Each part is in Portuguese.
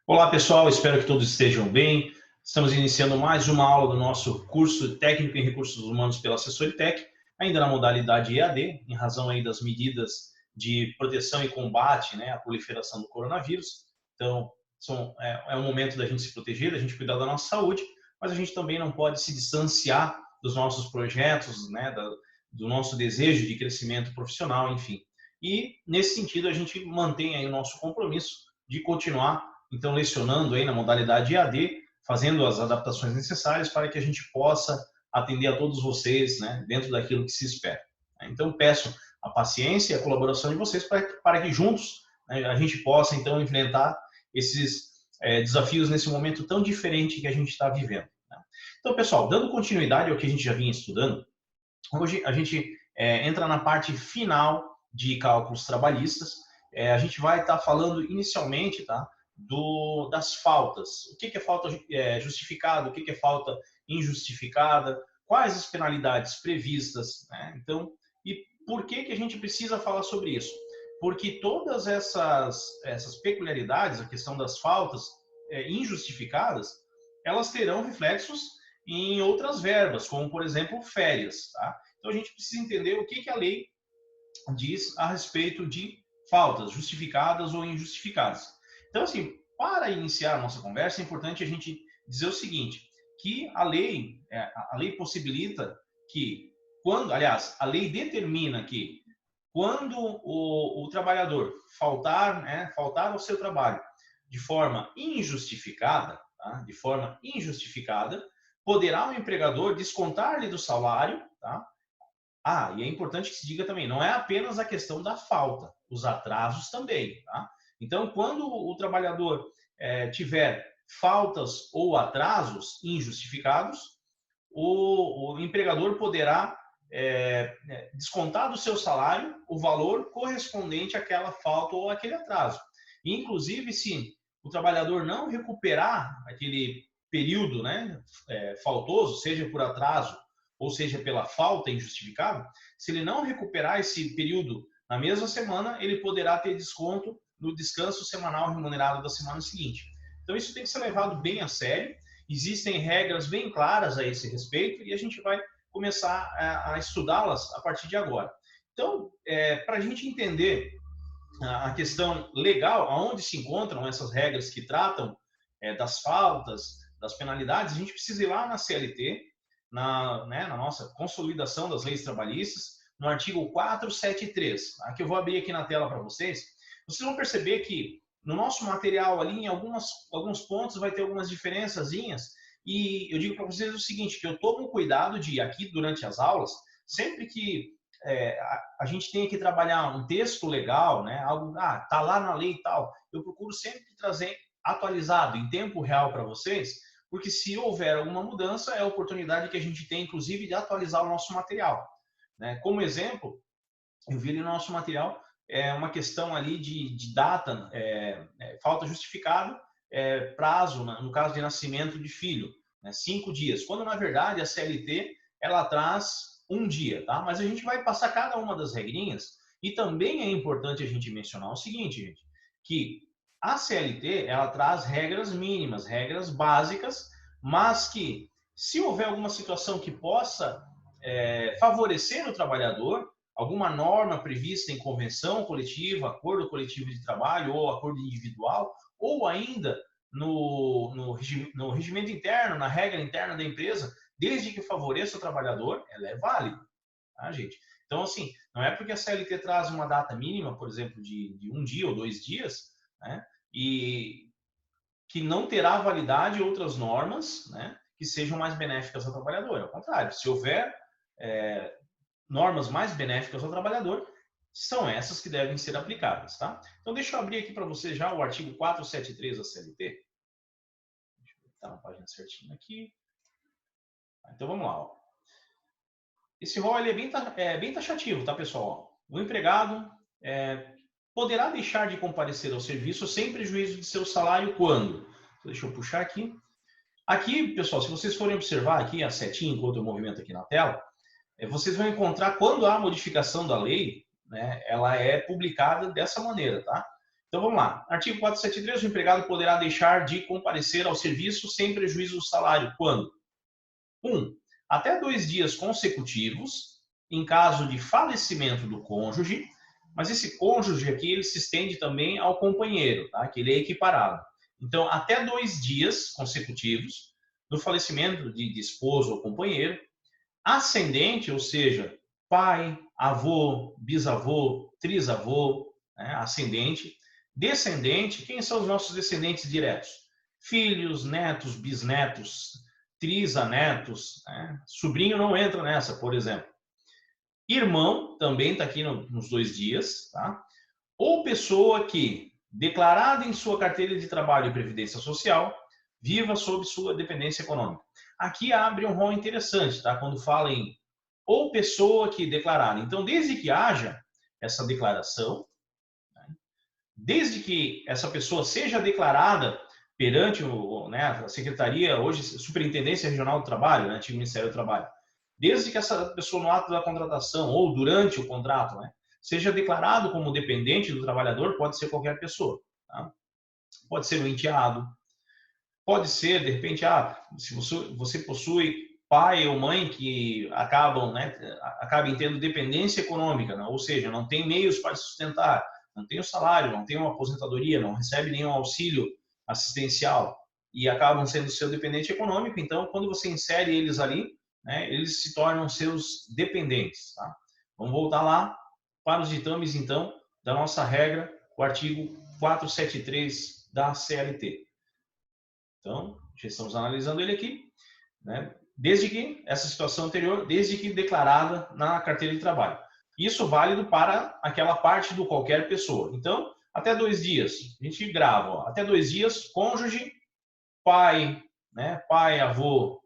Olá pessoal, espero que todos estejam bem. Estamos iniciando mais uma aula do nosso curso técnico em recursos humanos pela Assessoritec, ainda na modalidade EAD, em razão aí das medidas de proteção e combate, né, à proliferação do coronavírus. Então, é um momento da gente se proteger, da gente cuidar da nossa saúde, mas a gente também não pode se distanciar dos nossos projetos, né, do nosso desejo de crescimento profissional, enfim. E, nesse sentido, a gente mantém aí o nosso compromisso de continuar então lecionando aí na modalidade EAD, fazendo as adaptações necessárias para que a gente possa atender a todos vocês, né, dentro daquilo que se espera. Então peço a paciência e a colaboração de vocês para que juntos, né, a gente possa então enfrentar esses desafios nesse momento tão diferente que a gente está vivendo. Né? Então pessoal, dando continuidade ao que a gente já vinha estudando, hoje a gente entra na parte final de cálculos trabalhistas. A gente vai estar falando inicialmente, tá, das faltas. O que é falta justificada, o que é falta injustificada, quais as penalidades previstas, né? Então, e por que a gente precisa falar sobre isso? Porque todas essas peculiaridades, a questão das faltas injustificadas, elas terão reflexos em outras verbas, como, por exemplo, férias. Tá? Então, a gente precisa entender o que a lei diz a respeito de faltas justificadas ou injustificadas. Então, assim, para iniciar a nossa conversa, é importante a gente dizer o seguinte, que a lei possibilita que, a lei determina que quando o trabalhador faltar ao seu trabalho de forma injustificada, tá? De forma injustificada, poderá o empregador descontar-lhe do salário, tá? E é importante que se diga também, não é apenas a questão da falta, os atrasos também, tá? Então, quando o trabalhador tiver faltas ou atrasos injustificados, o empregador poderá descontar do seu salário o valor correspondente àquela falta ou àquele atraso. Inclusive, se o trabalhador não recuperar aquele período, né, faltoso, seja por atraso ou seja pela falta injustificada, se ele não recuperar esse período na mesma semana, ele poderá ter desconto no descanso semanal remunerado da semana seguinte. Então, isso tem que ser levado bem a sério. Existem regras bem claras a esse respeito e a gente vai começar a estudá-las a partir de agora. Então, para a gente entender a questão legal, aonde se encontram essas regras que tratam das faltas, das penalidades, a gente precisa ir lá na CLT, na nossa consolidação das leis trabalhistas, no artigo 473, tá? Que eu vou abrir aqui na tela para vocês. Vocês vão perceber que no nosso material ali, em alguns pontos, vai ter algumas diferençazinhas, e eu digo para vocês o seguinte, que eu tomo cuidado de, aqui durante as aulas, sempre que a gente tem que trabalhar um texto legal, né, algo, tá lá na lei e tal, eu procuro sempre trazer atualizado, em tempo real para vocês, porque se houver alguma mudança, é a oportunidade que a gente tem, inclusive, de atualizar o nosso material. Né? Como exemplo, eu vi ali no nosso material uma questão ali de data, falta justificada, prazo, no caso de nascimento de filho, né? 5 dias, quando na verdade a CLT ela traz um dia, tá? Mas a gente vai passar cada uma das regrinhas e também é importante a gente mencionar o seguinte, gente, que a CLT ela traz regras mínimas, regras básicas, mas que se houver alguma situação que possa favorecer o trabalhador, alguma norma prevista em convenção coletiva, acordo coletivo de trabalho ou acordo individual, ou ainda no regimento interno, na regra interna da empresa, desde que favoreça o trabalhador, ela é válida, tá, gente? Então, assim, não é porque a CLT traz uma data mínima, por exemplo, de 1 dia ou 2 dias, né, e que não terá validade outras normas, né, que sejam mais benéficas ao trabalhador. Ao contrário, se houver normas mais benéficas ao trabalhador, são essas que devem ser aplicadas, tá? Então, deixa eu abrir aqui para você já o artigo 473 da CLT. Deixa eu botar na página certinha aqui. Então, vamos lá. Ó. Esse rol ele é bem taxativo, tá, pessoal? O empregado poderá deixar de comparecer ao serviço sem prejuízo de seu salário quando? Deixa eu puxar aqui. Aqui, pessoal, se vocês forem observar aqui a setinha enquanto eu movimento aqui na tela, vocês vão encontrar quando há modificação da lei, né, ela é publicada dessa maneira, tá? Então vamos lá. Artigo 473, o empregado poderá deixar de comparecer ao serviço sem prejuízo do salário. Quando? 1. Até 2 dias consecutivos, em caso de falecimento do cônjuge, mas esse cônjuge aqui ele se estende também ao companheiro, tá? Que ele é equiparado. Então, até 2 dias consecutivos do falecimento de esposo ou companheiro, ascendente, ou seja, pai, avô, bisavô, trisavô, né? Ascendente, descendente, quem são os nossos descendentes diretos? Filhos, netos, bisnetos, trisanetos, né? Sobrinho não entra nessa, por exemplo. Irmão também está aqui nos 2 dias, tá? Ou pessoa que, declarada em sua carteira de trabalho e previdência social, viva sob sua dependência econômica. Aqui abre um rol interessante, tá? Quando fala em ou pessoa que declarada. Então, desde que haja essa declaração, desde que essa pessoa seja declarada perante né, a Secretaria, hoje, Superintendência Regional do Trabalho, né, antigo Ministério do Trabalho, desde que essa pessoa no ato da contratação ou durante o contrato, né, seja declarado como dependente do trabalhador, pode ser qualquer pessoa. Tá? Pode ser um enteado, pode ser, de repente, se você possui pai ou mãe que acabam tendo dependência econômica, né? Ou seja, não tem meios para sustentar, não tem o salário, não tem uma aposentadoria, não recebe nenhum auxílio assistencial e acabam sendo seu dependente econômico. Então, quando você insere eles ali, né, eles se tornam seus dependentes. Tá? Vamos voltar lá para os ditames, então, da nossa regra, o artigo 473 da CLT. Então, já estamos analisando ele aqui, né? Desde que essa situação anterior, desde que declarada na carteira de trabalho. Isso válido para aquela parte do qualquer pessoa. Então, até 2 dias, a gente grava, ó, até 2 dias, cônjuge, pai, né? Pai, avô,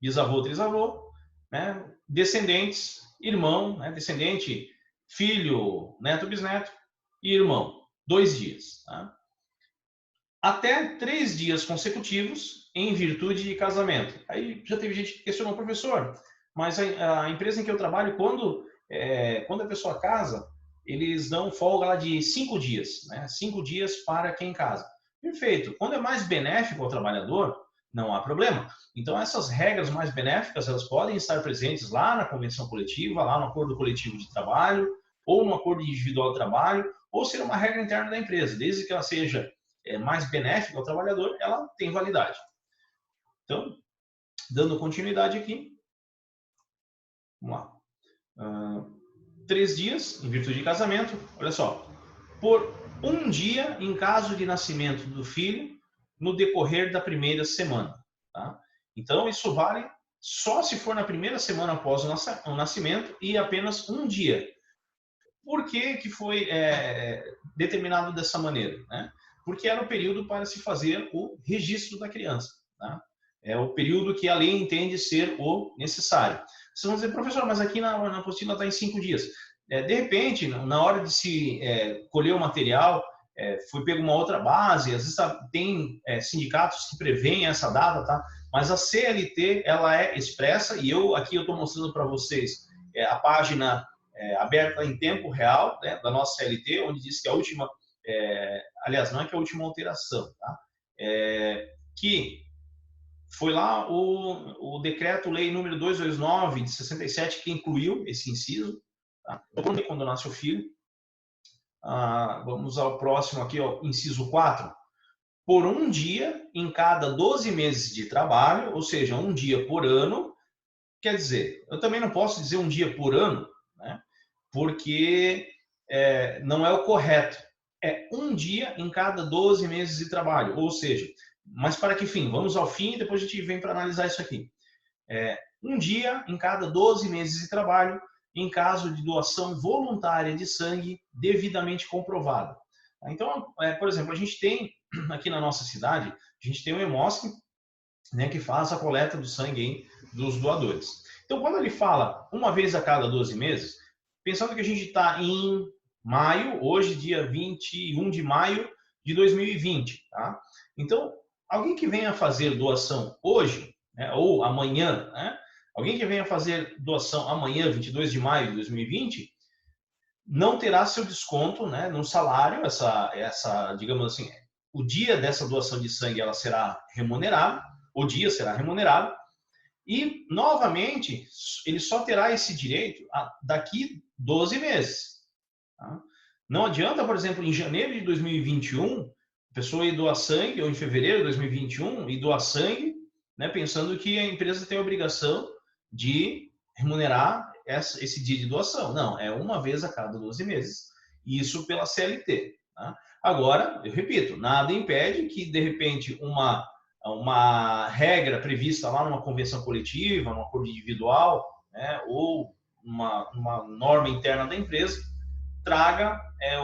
bisavô, trisavô, né? Descendentes, irmão, né? Descendente, filho, neto, bisneto e irmão. 2 dias, tá? Até 3 dias consecutivos em virtude de casamento. Aí já teve gente que questionou, professor, mas a empresa em que eu trabalho, quando a pessoa casa, eles dão folga lá de 5 dias, né? 5 dias para quem casa. Perfeito. Quando é mais benéfico ao trabalhador, não há problema. Então, essas regras mais benéficas, elas podem estar presentes lá na convenção coletiva, lá no acordo coletivo de trabalho, ou no acordo individual de trabalho, ou ser uma regra interna da empresa, desde que ela seja mais benéfica ao trabalhador, ela tem validade. Então, dando continuidade aqui, vamos lá. 3 dias, em virtude de casamento, olha só, por 1 dia em caso de nascimento do filho no decorrer da primeira semana. Tá? Então, isso vale só se for na primeira semana após o nascimento e apenas 1 dia. Por que foi determinado dessa maneira? Né? Porque era o período para se fazer o registro da criança. Tá? É o período que a lei entende ser o necessário. Vocês vão dizer, professor, mas aqui na apostila está em 5 dias. De repente, na hora de se colher o material, foi pego uma outra base, às vezes tem sindicatos que preveem essa data, tá? Mas a CLT, ela é expressa, e aqui eu estou mostrando para vocês a página aberta em tempo real, né, da nossa CLT, onde diz que a última, aliás, não é que a última alteração, tá? Que foi lá o decreto-lei número 229 de 67 que incluiu esse inciso, tá? Quando nasce o filho. Vamos ao próximo aqui, ó, inciso 4. Por 1 dia em cada 12 meses de trabalho, ou seja, 1 dia por ano. Quer dizer, eu também não posso dizer 1 dia por ano, né? Porque não é o correto. É 1 dia em cada 12 meses de trabalho, ou seja, mas para que fim? Vamos ao fim e depois a gente vem para analisar isso aqui. 1 dia em cada 12 meses de trabalho, em caso de doação voluntária de sangue devidamente comprovada. Então, por exemplo, a gente tem aqui na nossa cidade, a gente tem o Hemosc, né, que faz a coleta do sangue aí dos doadores. Então, quando ele fala 1 vez a cada 12 meses, pensando que a gente está em maio, hoje, dia 21 de maio de 2020, tá? Então, alguém que venha fazer doação hoje, né, ou amanhã, né, alguém que venha fazer doação amanhã, 22 de maio de 2020, não terá seu desconto, né, no salário, digamos assim, o dia dessa doação de sangue ela será remunerada, o dia será remunerado, e, novamente, ele só terá esse direito daqui 12 meses. Tá? Não adianta, por exemplo, em janeiro de 2021, a pessoa ir doar sangue, ou em fevereiro de 2021, ir doar sangue, né, pensando que a empresa tem a obrigação de remunerar esse dia de doação. Não, é uma vez a cada 12 meses, isso pela CLT. Tá? Agora, eu repito, nada impede que, de repente, uma regra prevista lá numa convenção coletiva, num acordo individual, né, ou uma norma interna da empresa, traga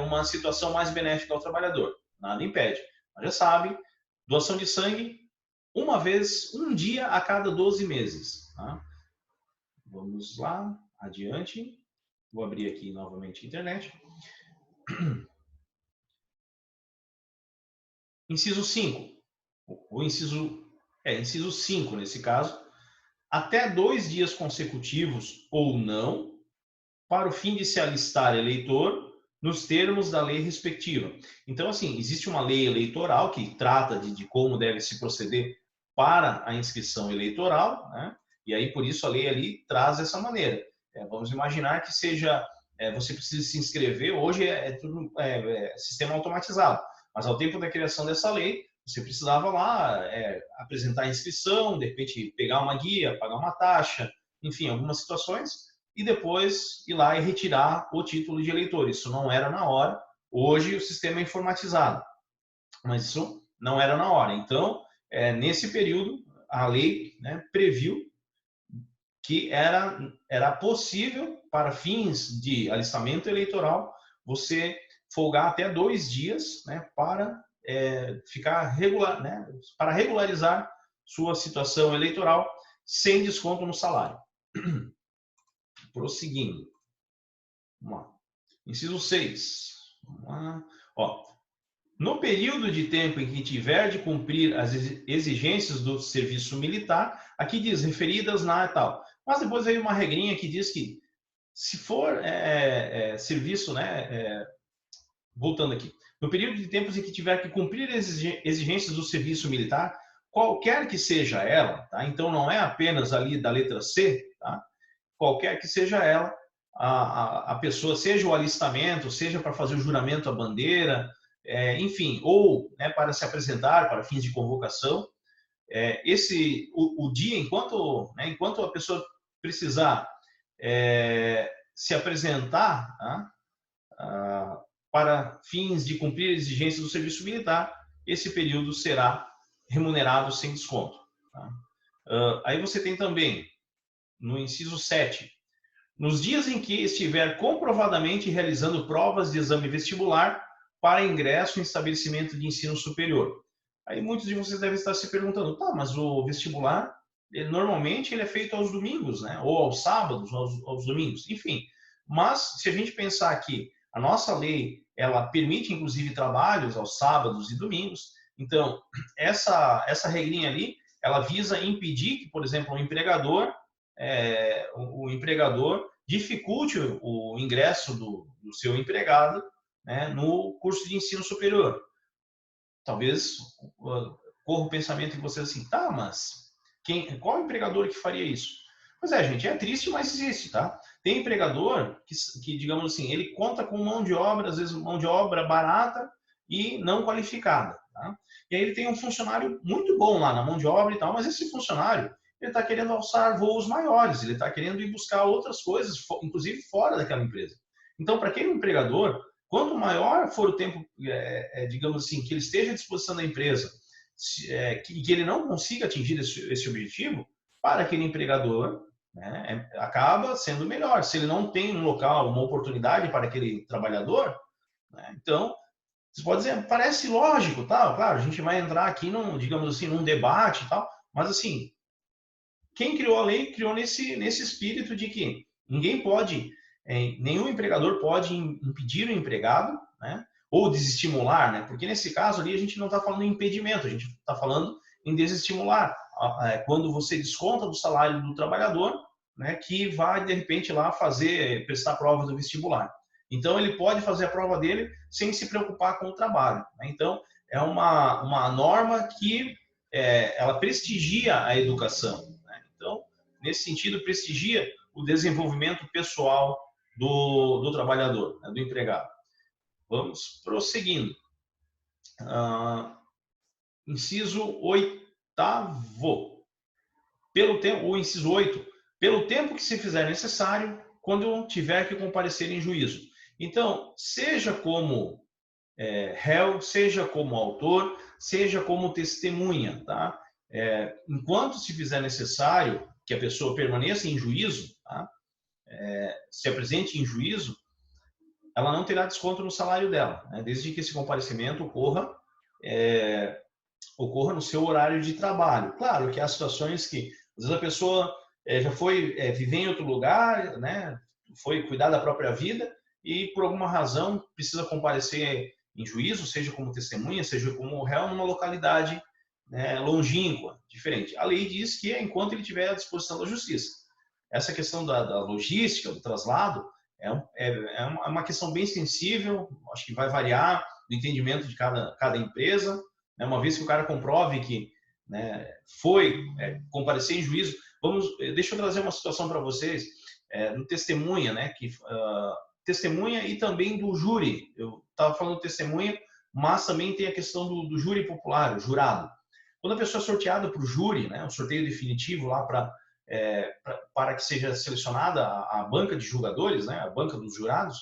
uma situação mais benéfica ao trabalhador. Nada impede. Mas já sabe, doação de sangue, uma vez, um dia a cada 12 meses. Tá? Vamos lá, adiante. Vou abrir aqui novamente a internet. Inciso 5. O inciso 5 nesse caso. Até 2 dias consecutivos ou não, para o fim de se alistar eleitor nos termos da lei respectiva. Então, assim, existe uma lei eleitoral que trata de como deve se proceder para a inscrição eleitoral, né? E aí, por isso, a lei ali traz dessa maneira. Vamos imaginar que seja, você precisa se inscrever, hoje tudo sistema automatizado, mas ao tempo da criação dessa lei, você precisava lá apresentar a inscrição, de repente pegar uma guia, pagar uma taxa, enfim, algumas situações, e depois ir lá e retirar o título de eleitor. Isso não era na hora. Hoje o sistema é informatizado, mas isso não era na hora. Então, nesse período, a lei, né, previu que era possível, para fins de alistamento eleitoral, você folgar até 2 dias, né, para ficar regular, né, para regularizar sua situação eleitoral sem desconto no salário. Prosseguindo. Vamos lá. Inciso 6. Vamos lá. Ó, no período de tempo em que tiver de cumprir as exigências do serviço militar, aqui diz referidas na tal. Mas depois veio uma regrinha que diz que se for serviço, né, voltando aqui, no período de tempos em que tiver que cumprir as exigências do serviço militar, qualquer que seja ela, tá? Então não é apenas ali da letra C, tá? Qualquer que seja ela, a pessoa, seja o alistamento, seja para fazer o juramento à bandeira, enfim, ou, né, para se apresentar para fins de convocação, o dia, enquanto a pessoa precisar se apresentar, tá, para fins de cumprir exigências do serviço militar, esse período será remunerado sem desconto. Tá? Aí você tem também, no inciso 7, nos dias em que estiver comprovadamente realizando provas de exame vestibular para ingresso em estabelecimento de ensino superior. Aí muitos de vocês devem estar se perguntando, tá, mas o vestibular, normalmente ele é feito aos domingos, né? Ou aos sábados, aos domingos, enfim. Mas se a gente pensar que a nossa lei, ela permite inclusive trabalhos aos sábados e domingos, então essa regrinha ali, ela visa impedir que, por exemplo, o empregador dificulte o ingresso do seu empregado, né, no curso de ensino superior. Talvez corra o pensamento em você assim, tá, mas qual empregador que faria isso? Pois é, gente, é triste, mas existe, tá? Tem empregador que, digamos assim, ele conta com mão de obra, às vezes mão de obra barata e não qualificada, tá? E aí ele tem um funcionário muito bom lá na mão de obra e tal, mas esse funcionário, ele está querendo alçar voos maiores, ele está querendo ir buscar outras coisas, inclusive fora daquela empresa. Então, para aquele empregador, quanto maior for o tempo, digamos assim, que ele esteja à disposição da empresa, que ele não consiga atingir esse objetivo, para aquele empregador, né, acaba sendo melhor. Se ele não tem um local, uma oportunidade para aquele trabalhador, né, então, você pode dizer, parece lógico, tá? Claro, a gente vai entrar aqui digamos assim, num debate e tal, mas assim, quem criou a lei criou nesse espírito de que ninguém pode, nenhum empregador pode impedir o empregado, né, ou desestimular, né, porque nesse caso ali a gente não está falando em impedimento, a gente está falando em desestimular, quando você desconta do salário do trabalhador, né, que vai de repente lá prestar prova do vestibular. Então, ele pode fazer a prova dele sem se preocupar com o trabalho, né? Então, é uma norma que ela prestigia a educação, né? Então, nesse sentido, prestigia o desenvolvimento pessoal do trabalhador, né, do empregado. Vamos prosseguindo. Inciso 8º. O inciso 8, pelo tempo que se fizer necessário, quando tiver que comparecer em juízo. Então, seja como réu, seja como autor, seja como testemunha, tá? Enquanto se fizer necessário que a pessoa permaneça em juízo, tá? Se apresente em juízo, ela não terá desconto no salário dela, né? Desde que esse comparecimento ocorra no seu horário de trabalho. Claro que há situações que, às vezes, a pessoa já foi viver em outro lugar, né? Foi cuidar da própria vida e, por alguma razão, precisa comparecer em juízo, seja como testemunha, seja como réu, numa localidade, né, longínqua, diferente. A lei diz que é enquanto ele estiver à disposição da justiça. Essa questão da logística, do traslado, é uma questão bem sensível, acho que vai variar do entendimento de cada empresa, né? Uma vez que o cara comprove que, né, foi comparecer em juízo. Deixa eu trazer uma situação para vocês, no testemunha, né, testemunha e também do júri. Eu estava falando testemunha, mas também tem a questão do júri popular, o jurado. Quando a pessoa é sorteada para o júri, né, um sorteio definitivo lá para que seja selecionada a banca de julgadores, né, a banca dos jurados,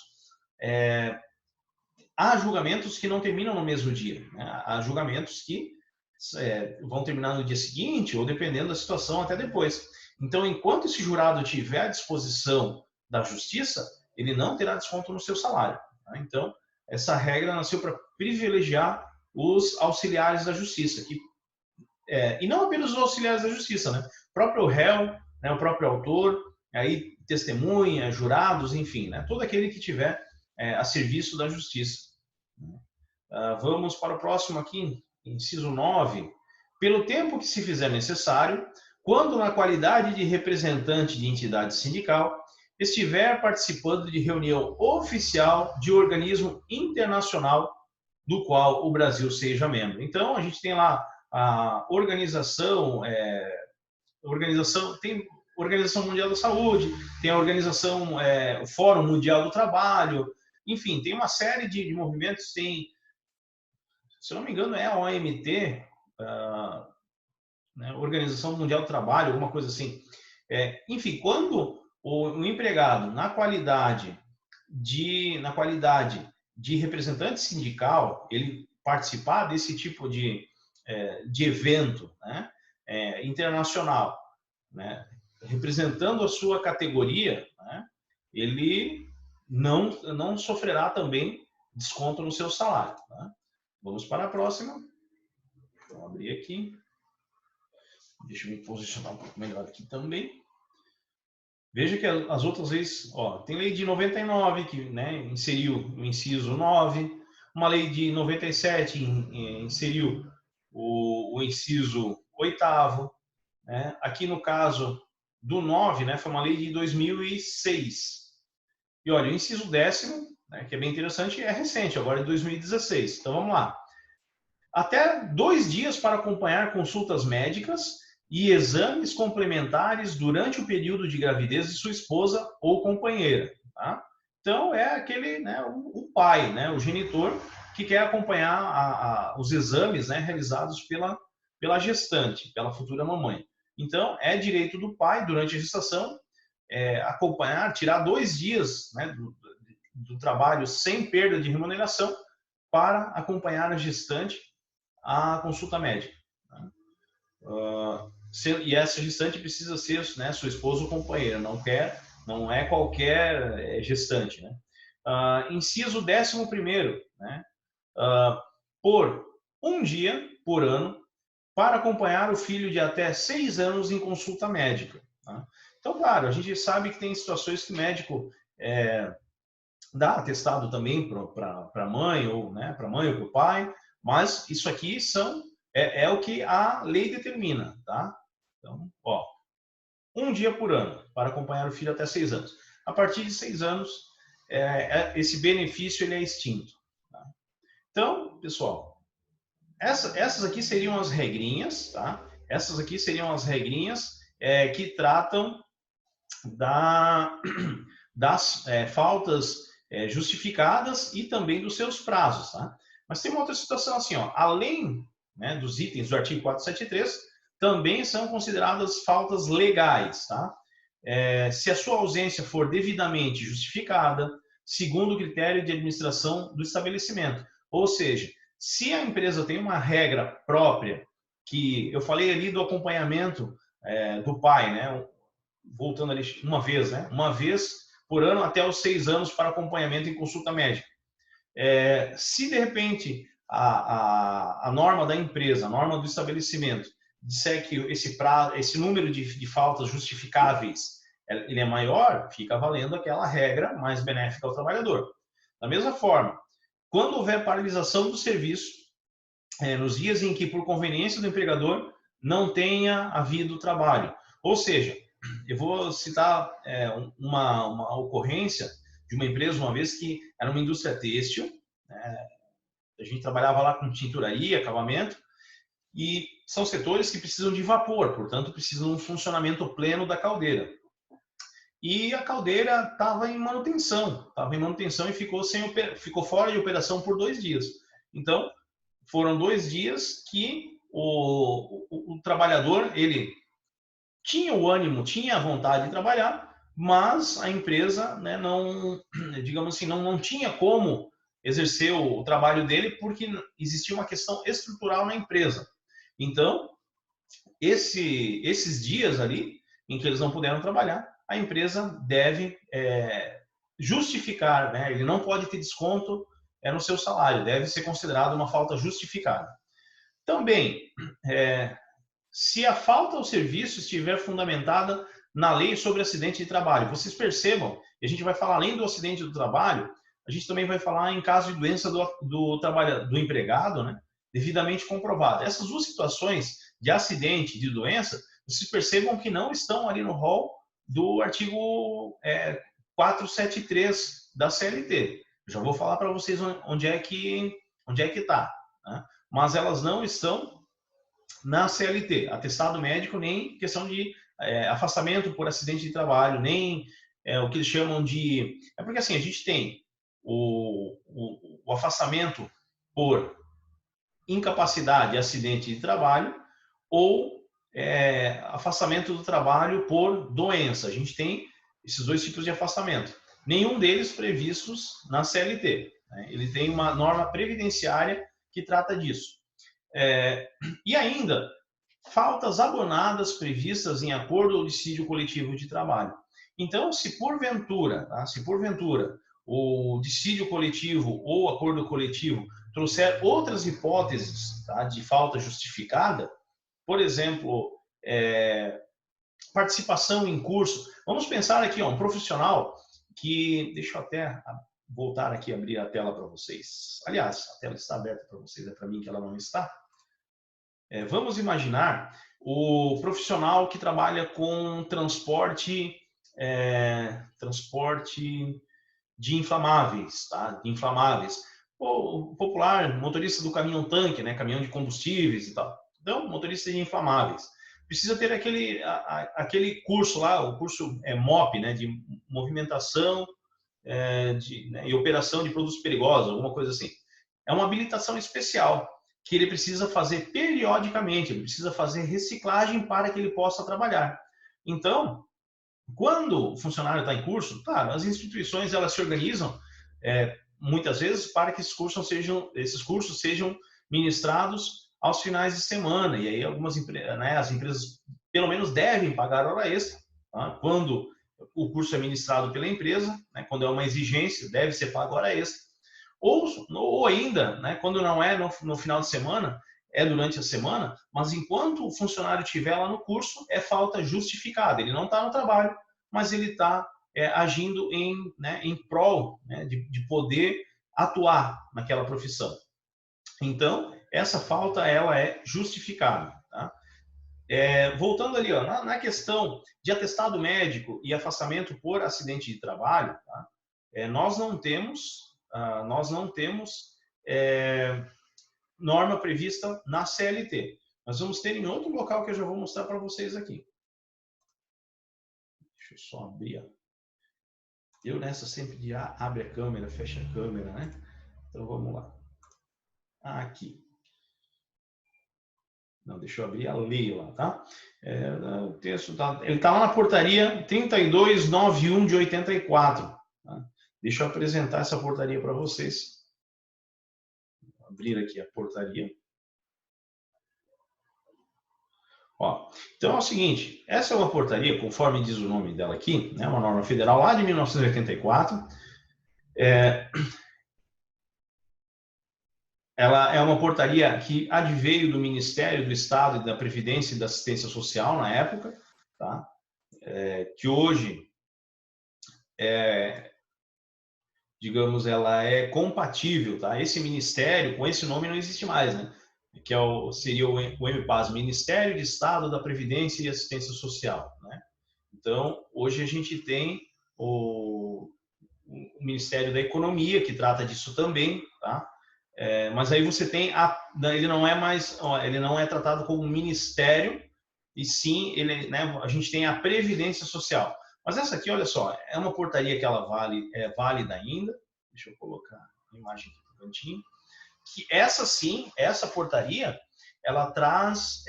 há julgamentos que não terminam no mesmo dia, né? Há julgamentos que vão terminar no dia seguinte ou, dependendo da situação, até depois. Então, enquanto esse jurado estiver à disposição da justiça, ele não terá desconto no seu salário, né? Então, essa regra nasceu para privilegiar os auxiliares da justiça, e não apenas os auxiliares da justiça, né? O próprio réu, né? O próprio autor, aí testemunha, jurados, enfim, né? Todo aquele que tiver a serviço da justiça. Vamos para o próximo aqui, inciso 9. Pelo tempo que se fizer necessário, quando na qualidade de representante de entidade sindical, estiver participando de reunião oficial de organismo internacional do qual o Brasil seja membro. Então, a gente tem lá a organização, tem Organização Mundial da Saúde, tem a organização, o Fórum Mundial do Trabalho, enfim, tem uma série de movimentos, tem, se eu não me engano, é a OMT, né, Organização Mundial do Trabalho, alguma coisa assim. Enfim, quando o empregado, na qualidade de representante sindical, ele participar desse tipo de evento, né, internacional, né, representando a sua categoria, né, ele não sofrerá também desconto no seu salário, né? Vamos para a próxima. Vou abrir aqui. Deixa eu me posicionar um pouco melhor aqui também. Veja que as outras leis, tem lei de 99, que, né, inseriu o inciso 9, uma lei de 97 inseriu o inciso 8º, né? Aqui no caso do 9, né, foi uma lei de 2006. E olha, o inciso 10º, né, que é bem interessante, é recente, agora é 2016. Então vamos lá. Até 2 dias para acompanhar consultas médicas e exames complementares durante o período de gravidez de sua esposa ou companheira, tá? Então, é aquele, né, o pai, né, o genitor, que quer acompanhar os exames, né, realizados pela gestante, pela futura mamãe. Então, é direito do pai, durante a gestação, acompanhar, tirar 2 dias, né, do trabalho sem perda de remuneração para acompanhar a gestante à consulta médica. E essa gestante precisa ser, né, sua esposa ou companheira, não é qualquer gestante, né? Inciso 11º, né? Por 1 dia por ano para acompanhar o filho de até 6 anos em consulta médica, tá? Então, claro, a gente sabe que tem situações que o médico dá atestado também para a mãe, ou, né, para a mãe ou para o pai, mas isso aqui é o que a lei determina, tá? Então, 1 dia por ano para acompanhar o filho até 6 anos. A partir de 6 anos, esse benefício ele é extinto. Tá? Então, pessoal, essas aqui seriam as regrinhas, tá? Essas aqui seriam as regrinhas que tratam das faltas justificadas e também dos seus prazos, tá? Mas tem uma outra situação assim, ó, além, né, dos itens do artigo 473, também são consideradas faltas legais, tá? Se a sua ausência for devidamente justificada, segundo o critério de administração do estabelecimento. Ou seja, se a empresa tem uma regra própria, que eu falei ali do acompanhamento do pai, né? Voltando ali uma vez, né? Uma vez por ano até os 6 anos para acompanhamento em consulta médica. Se de repente a norma da empresa, a norma do estabelecimento, disser que esse número de faltas justificáveis ele é maior, fica valendo aquela regra mais benéfica ao trabalhador. Da mesma forma, quando houver paralisação do serviço, nos dias em que, por conveniência do empregador, não tenha havido trabalho. Ou seja, eu vou citar uma ocorrência de uma empresa, uma vez que era uma indústria têxtil, né? A gente trabalhava lá com tinturaria, acabamento, e são setores que precisam de vapor, portanto, precisam de um funcionamento pleno da caldeira. E a caldeira estava em manutenção e ficou fora de operação por 2 dias. Então, foram 2 dias que o trabalhador, ele tinha o ânimo, tinha a vontade de trabalhar, mas a empresa, né, não, digamos assim, não tinha como exercer o trabalho dele porque existia uma questão estrutural na empresa. Então, esses dias ali em que eles não puderam trabalhar, a empresa deve justificar, né? Ele não pode ter desconto no seu salário, deve ser considerado uma falta justificada. Também, se a falta ao serviço estiver fundamentada na lei sobre acidente de trabalho, vocês percebam, e a gente vai falar além do acidente do trabalho, a gente também vai falar em caso de doença do empregado, né, devidamente comprovada. Essas 2 situações de acidente e de doença, vocês percebam que não estão ali no rol do artigo 473 da CLT. Já vou falar para vocês onde é que está, né? Mas elas não estão na CLT, atestado médico, nem questão de afastamento por acidente de trabalho, nem o que eles chamam de... porque assim, a gente tem o afastamento por incapacidade e acidente de trabalho ou afastamento do trabalho por doença. A gente tem esses 2 tipos de afastamento. Nenhum deles previstos na CLT, né? Ele tem uma norma previdenciária que trata disso. E ainda, faltas abonadas previstas em acordo ou dissídio coletivo de trabalho. Então, se porventura o dissídio coletivo ou acordo coletivo trouxer outras hipóteses, tá, de falta justificada, por exemplo, participação em curso. Vamos pensar aqui, um profissional que... Deixa eu até voltar aqui e abrir a tela para vocês. Aliás, a tela está aberta para vocês, é para mim que ela não está. Vamos imaginar o profissional que trabalha com transporte de inflamáveis, tá? De inflamáveis. O popular motorista do caminhão-tanque, né? Caminhão de combustíveis e tal. Então, motorista de inflamáveis. Precisa ter aquele curso lá, o curso MOP, né? De movimentação e operação de produtos perigosos, alguma coisa assim. É uma habilitação especial que ele precisa fazer periodicamente, ele precisa fazer reciclagem para que ele possa trabalhar. Então, quando o funcionário está em curso, claro, as instituições elas se organizam muitas vezes para que esses cursos sejam ministrados aos finais de semana, e aí as empresas pelo menos devem pagar hora extra, tá? Quando o curso é ministrado pela empresa, né? Quando é uma exigência, deve ser pago hora extra. Ou ainda, né, quando não é no final de semana, é durante a semana, mas enquanto o funcionário estiver lá no curso, é falta justificada. Ele não está no trabalho, mas ele está agindo em prol, né, de poder atuar naquela profissão. Então, essa falta ela é justificada. Tá? Voltando ali, na questão de atestado médico e afastamento por acidente de trabalho, tá? nós não temos norma prevista na CLT. Nós vamos ter em outro local que eu já vou mostrar para vocês aqui. Deixa eu só abrir. Eu nessa sempre de abre a câmera, fecha a câmera, né? Então vamos lá. Aqui. Não, deixa eu abrir a lei lá, tá? O texto ele está lá na portaria 3291 de 84. Tá? Deixa eu apresentar essa portaria para vocês. Vou abrir aqui a portaria. Ó, então é o seguinte, essa é uma portaria, conforme diz o nome dela aqui, né, uma norma federal lá de 1984. Ela é uma portaria que adveio do Ministério do Estado e da Previdência e da Assistência Social na época, tá? Que hoje, digamos, ela é compatível, tá? Esse ministério, com esse nome não existe mais, né? Que seria o MPAS, Ministério de Estado da Previdência e Assistência Social, né? Então, hoje a gente tem o Ministério da Economia, que trata disso também, tá? Mas aí você tem ele não é tratado como um ministério, e sim né, a gente tem a Previdência Social. Mas essa aqui, olha só, é uma portaria que ela é válida ainda. Deixa eu colocar a imagem aqui no cantinho. Que essa sim, essa portaria, ela traz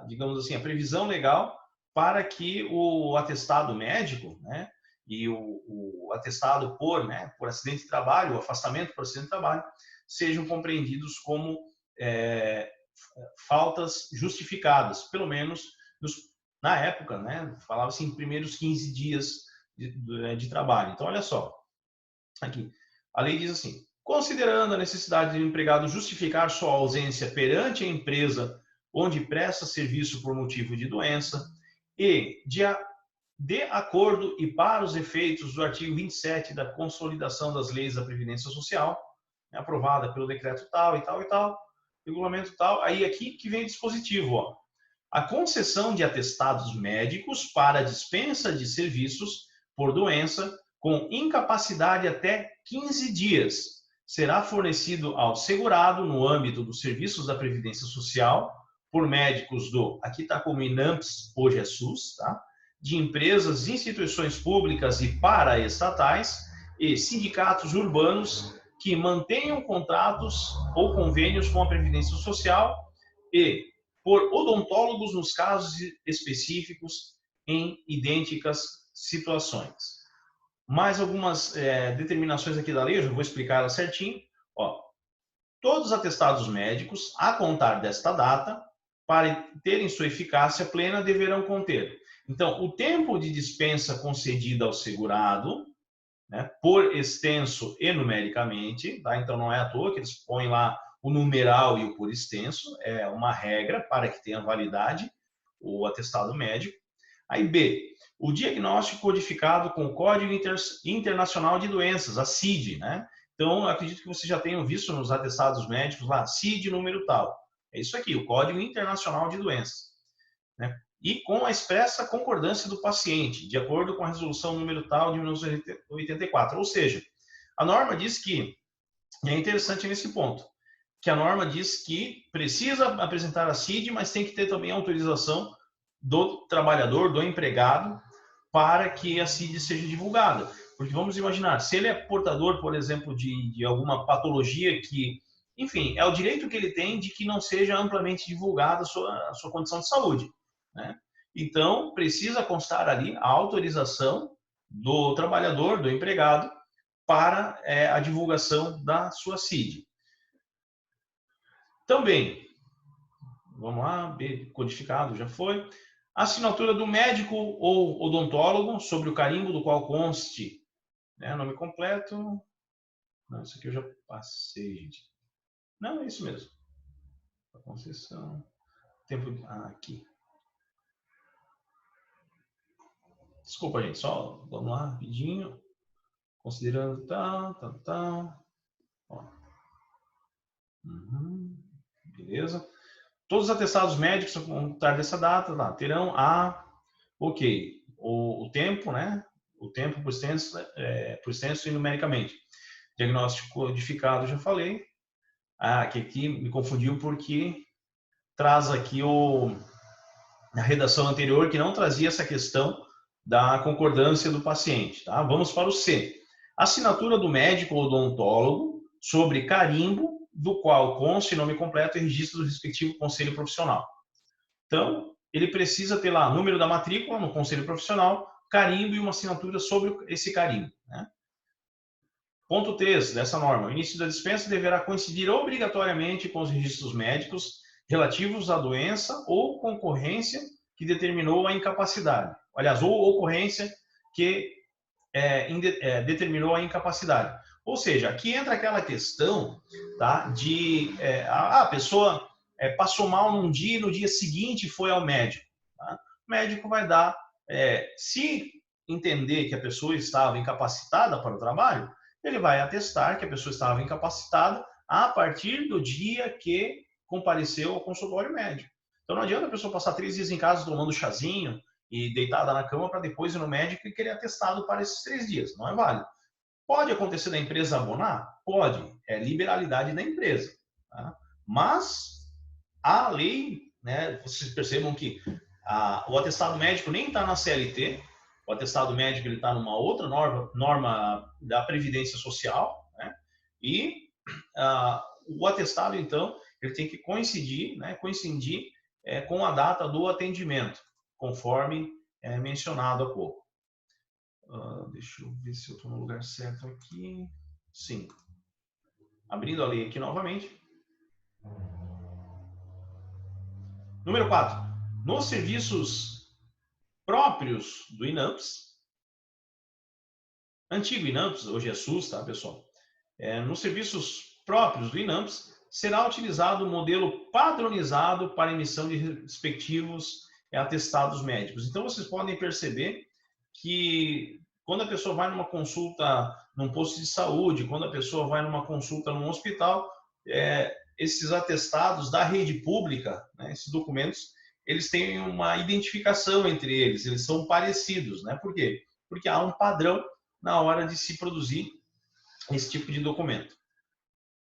digamos assim, a previsão legal para que o atestado médico, né, e o atestado por acidente de trabalho, o afastamento por acidente de trabalho, sejam compreendidos como faltas justificadas, pelo menos na época, né, falava-se em primeiros 15 dias de trabalho. Então, olha só, aqui, a lei diz assim: considerando a necessidade do empregado justificar sua ausência perante a empresa onde presta serviço por motivo de doença e de acordo e para os efeitos do artigo 27 da Consolidação das Leis da Previdência Social, aprovada pelo decreto tal e tal e tal, regulamento tal, aí aqui que vem o dispositivo, ó. A concessão de atestados médicos para dispensa de serviços por doença com incapacidade até 15 dias será fornecido ao segurado no âmbito dos serviços da Previdência Social por médicos aqui está como INAMPS, hoje é SUS, tá? De empresas, instituições públicas e paraestatais e sindicatos urbanos que mantenham contratos ou convênios com a Previdência Social e por odontólogos nos casos específicos em idênticas situações. Mais algumas determinações aqui da lei, eu já vou explicar ela certinho. Ó, todos os atestados médicos, a contar desta data, para terem sua eficácia plena, deverão conter. Então, o tempo de dispensa concedida ao segurado, né, por extenso e numericamente, tá? Então não é à toa que eles põem lá o numeral e o por extenso, é uma regra para que tenha validade o atestado médico. Aí B, o diagnóstico codificado com o Código Internacional de Doenças, a CID, né? Então, acredito que vocês já tenham visto nos atestados médicos lá, CID número tal. É isso aqui, o Código Internacional de Doenças, né? E com a expressa concordância do paciente, de acordo com a resolução número tal de 1984. Ou seja, a norma diz que, e é interessante nesse ponto, que a norma diz que precisa apresentar a CID, mas tem que ter também a autorização do trabalhador, do empregado, para que a CID seja divulgada. Porque vamos imaginar, se ele é portador, por exemplo, de alguma patologia que, enfim, é o direito que ele tem de que não seja amplamente divulgada a sua condição de saúde, né? Então, precisa constar ali a autorização do trabalhador, do empregado, para a divulgação da sua CID. Também, vamos lá, B, codificado, já foi. Assinatura do médico ou odontólogo sobre o carimbo do qual conste, né, nome completo. Não, isso aqui eu já passei, gente. Não, é isso mesmo. A concessão. Tempo. Aqui. Desculpa, gente, só vamos lá, rapidinho. Considerando tal. Ó. Beleza. Todos os atestados médicos a contar dessa data terão ok. o tempo, né? O tempo por extenso e numericamente. Diagnóstico codificado, já falei. Que aqui me confundiu porque traz aqui a redação anterior que não trazia essa questão da concordância do paciente. Tá? Vamos para o C. Assinatura do médico ou odontólogo sobre carimbo, do qual conste nome completo e registro do respectivo conselho profissional. Então, ele precisa ter lá número da matrícula no conselho profissional, carimbo e uma assinatura sobre esse carimbo. Né? Ponto 3 dessa norma. O início da dispensa deverá coincidir obrigatoriamente com os registros médicos relativos à doença ou concorrência que determinou a incapacidade. Aliás, ou ocorrência que determinou a incapacidade. Ou seja, aqui entra aquela questão, tá, de a pessoa passou mal num dia e no dia seguinte foi ao médico. Tá? O médico vai dar, se entender que a pessoa estava incapacitada para o trabalho, ele vai atestar que a pessoa estava incapacitada a partir do dia que compareceu ao consultório médico. Então não adianta a pessoa passar 3 dias em casa tomando chazinho e deitada na cama para depois ir no médico e querer atestado para esses 3 dias. Não é válido. Pode acontecer da empresa abonar? Pode. É liberalidade da empresa. Tá? Mas a lei, né, vocês percebam que o atestado médico nem está na CLT, o atestado médico está numa outra norma da Previdência Social, né? E o atestado, então, ele tem que coincidir com a data do atendimento, conforme mencionado há pouco. Deixa eu ver se eu estou no lugar certo aqui. Sim. Abrindo a lei aqui novamente. Número 4. Nos serviços próprios do INAMPS, antigo INAMPS, hoje é SUS, tá, pessoal? Nos serviços próprios do INAMPS, será utilizado o modelo padronizado para emissão de respectivos atestados médicos. Então, vocês podem perceber que quando a pessoa vai numa consulta num posto de saúde, quando a pessoa vai numa consulta num hospital, esses atestados da rede pública, né, esses documentos, eles têm uma identificação entre eles, eles são parecidos, né? Por quê? Porque há um padrão na hora de se produzir esse tipo de documento.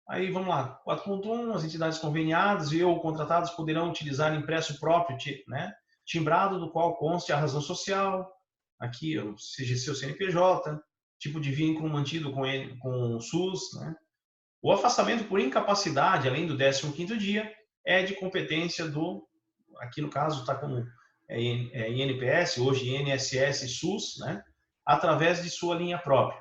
Aí vamos lá, 4.1, as entidades conveniadas e ou contratadas poderão utilizar impresso próprio, né, timbrado do qual conste a razão social, aqui o CGC ou CNPJ, tipo de vínculo mantido com o SUS, né? O afastamento por incapacidade, além do 15º dia, é de competência aqui no caso está como INPS, hoje INSS SUS, né? Através de sua linha própria.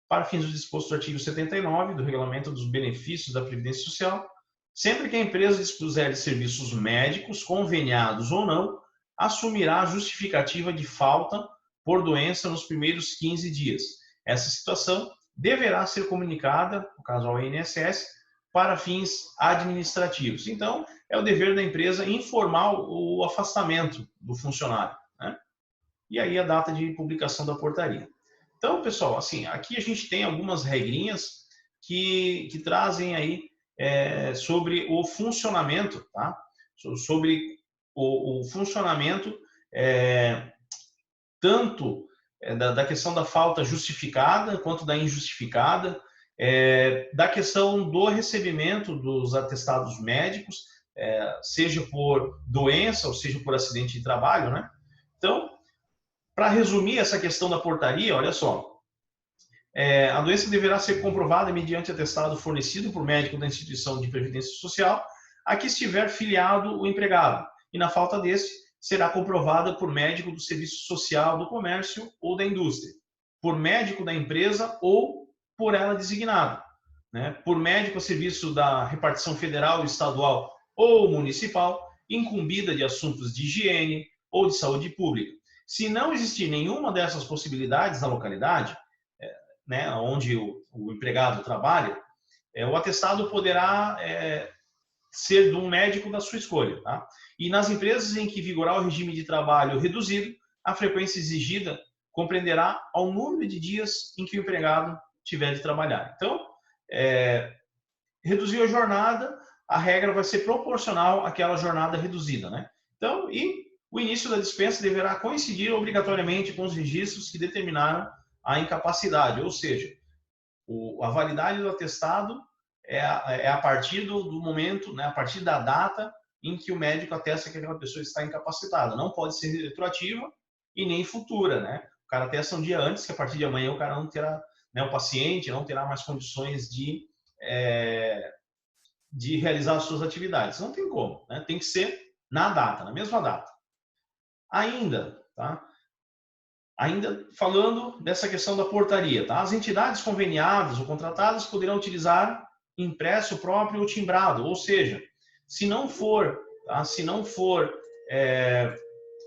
Para fins do disposto do artigo 79 do Regulamento dos Benefícios da Previdência Social, sempre que a empresa dispuser de serviços médicos, conveniados ou não, assumirá a justificativa de falta por doença nos primeiros 15 dias. Essa situação deverá ser comunicada, no caso ao INSS, para fins administrativos. Então, é o dever da empresa informar o afastamento do funcionário, né? E aí a data de publicação da portaria. Então, pessoal, assim, aqui a gente tem algumas regrinhas que trazem aí sobre o funcionamento, tá? Sobre o funcionamento tanto da questão da falta justificada quanto da injustificada, da questão do recebimento dos atestados médicos, seja por doença ou seja por acidente de trabalho, né? Então, para resumir essa questão da portaria, olha só, a doença deverá ser comprovada mediante atestado fornecido por médico da instituição de previdência social a que estiver filiado o empregado, e na falta desse, será comprovada por médico do serviço social do comércio ou da indústria, por médico da empresa ou por ela designado, né? Por médico a serviço da repartição federal, estadual ou municipal, incumbida de assuntos de higiene ou de saúde pública. Se não existir nenhuma dessas possibilidades na localidade, né, onde o empregado trabalha, o atestado poderá ser de um médico da sua escolha. Tá? E nas empresas em que vigorar o regime de trabalho reduzido, a frequência exigida compreenderá ao número de dias em que o empregado tiver de trabalhar. Então, reduzir a jornada, a regra vai ser proporcional àquela jornada reduzida, né? Então, e O início da dispensa deverá coincidir obrigatoriamente com os registros que determinaram a incapacidade, ou seja, a validade do atestado é a partir do momento, né, a partir da data em que o médico atesta que aquela pessoa está incapacitada. Não pode ser retroativa e nem futura, né? O cara atesta um dia antes, que a partir de amanhã o cara não terá, né, o paciente não terá mais condições de realizar as suas atividades. Não tem como, né? Tem que ser na data, na mesma data. Ainda, tá? Ainda falando dessa questão da portaria, tá? As entidades conveniadas ou contratadas poderão utilizar impresso próprio ou timbrado, ou seja, se não for, tá? Se não for,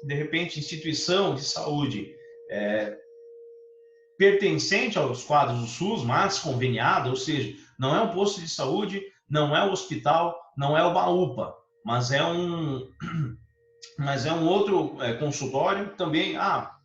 de repente, instituição de saúde pertencente aos quadros do SUS, mas conveniada, ou seja, não é um posto de saúde, não é o hospital, não é uma UPA, mas é um outro consultório também,